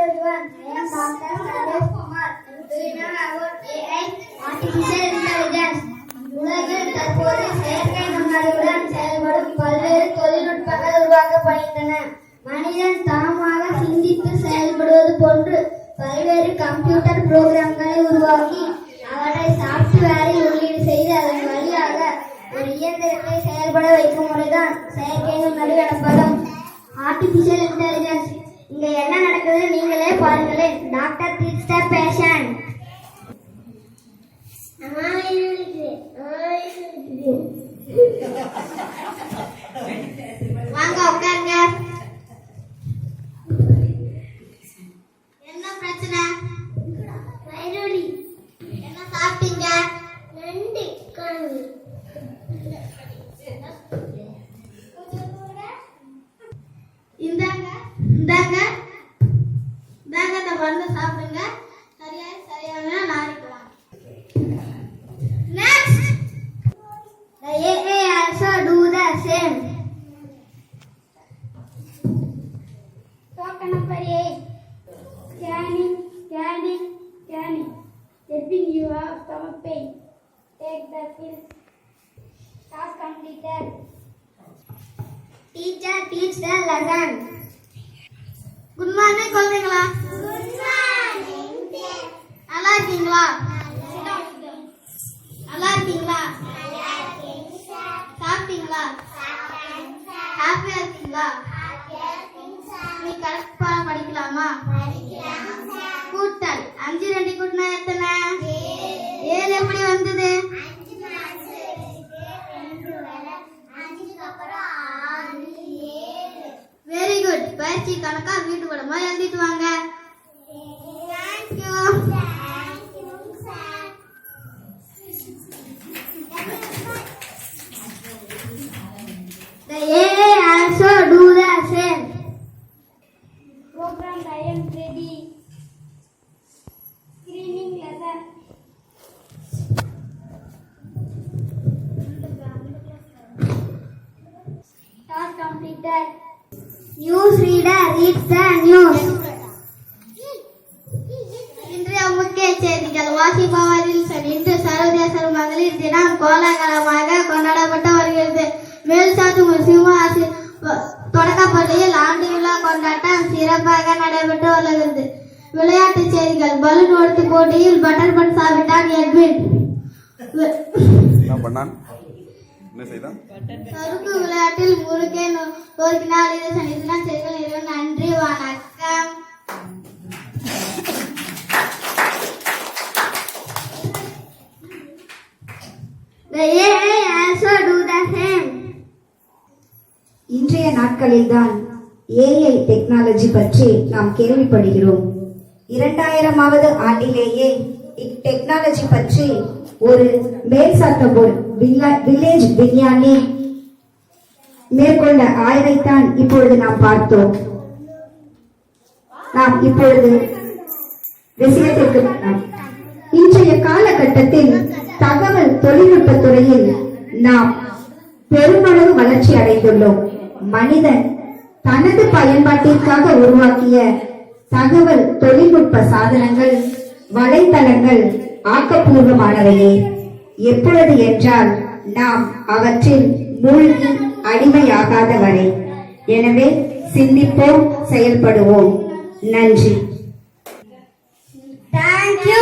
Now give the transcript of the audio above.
everyone. I am Dr. Sandesh Kumar. Do you know about AI, Artificial Intelligence? உலகில் தற்போது செயற்கை நுண்ணறிவுடன் செயல்படும் பல்வேறு தொழில்நுட்பங்கள் உருவாக்கப்படுகின்றன. மனிதன் தாமாக சிந்தித்து செயல்படுவது போன்று பல்வேறு கம்ப்யூட்டர் புரோகிராம்களை உருவாக்கி அவற்றை சாப்ட்வேரில் உள்ளீடு செய்து அதன் வழியாக ஒரு இயந்திரத்தை செயல்பட வைக்கும் முறைதான் செயற்கை நுண்ணறிவு எனப்படும் ஆர்டிபிஷியல் இன்டெலிஜென்ஸ். இங்க என்ன நடக்குது நீங்களே பாருங்களேன். Doctor treats the patient. வாங்க உட்காருங்க. என்ன பிரச்சனை? வயிறுவலி. என்ன சாப்பிட்டீங்க? நண்டு குழம்பு. இந்தாங்க இந்தாங்க இந்தாங்க இந்த மருந்து சாப்பிடுங்க. சரியான நாளைக்கலாம். Next, the AI also do the same. Talk number 8. Scanning. Checking you have stomach pain. Take the pills. Task completed. Teacher teach the lesson. Good morning குழந்தைகளா. Good morning. நல்லா இருக்கீங்களா? நல்லா இருக்கீங்களா? சாப்பிட்டீங்களா? ஹாப்பியா இருக்கீங்களா? நீ கரெக்டா படிக்கலாமா? கூட்டல் 5 2 கூட்டினா எத்தனை? 7 எப்படி வந்தது? Very good. பயிற்சி கணக்கா வீட்டு படமா எழுதிட்டு வாங்க. Thank you. The AI also do the same. Program I am ready. Screening lesson. Task completed. News reader reads the news. இன்றைய முக்கிய செய்திகள் வாசிப்பவரில் இன்று சர்வதேச மகளிர் தினம் கோலாகலமாக கொண்டாடப்பட்டு வருகிறது. மேல்சாத்து முஸ்லிம் தொடக்கப்பள்ளியில் ஆண்டு விழா கொண்டாட்டம் சிறப்பாக நடைபெற்று வருகிறது. விளையாட்டு செய்திகள் பலூன் ஓடுத்து போட்டியில் பட்டர்பன் சாப்பிட்டான் எட்வின். சறுக்கு விளையாட்டில் முருகே நோக்கினால் இது சனிதான் செய்திகள். நன்றி, வணக்கம். The AI also do the same. இன்றைய நாட்களில்தான் AI டெக்னாலஜி பற்றி நாம் கேள்விப்படுகிறோம். 2000வது ஆண்டிலேயே இட்டெக்னாலஜி பற்றி ஒரு மேல்சாத்தபோர் வில்லேஜ் விஞ்ஞானி மேற்கொண்ட ஆய்வைத்தான் இப்பொழுது நாம் பார்த்தோம். நாம் இப்பொழுது விஷயத்திற்கு இன்றைய காலகட்டத்தில் தகவல் தொழில்நுட்பத் துறையில் நாம் பெருமளவு வளர்ச்சி அடைந்துள்ளோம். மனிதன் தனது பயன்பாட்டிற்காக உருவாக்கிய தகவல் தொழில்நுட்ப சாதனங்கள், வலைத்தளங்கள் ஆக்கப்பூர்வமானவையே. எப்பொழுது என்றால் நாம் அவற்றில் மூழ்கி அடிமையாகாத வரை. எனவே சிந்திப்போம், செயல்படுவோம். நன்றி. Thank you.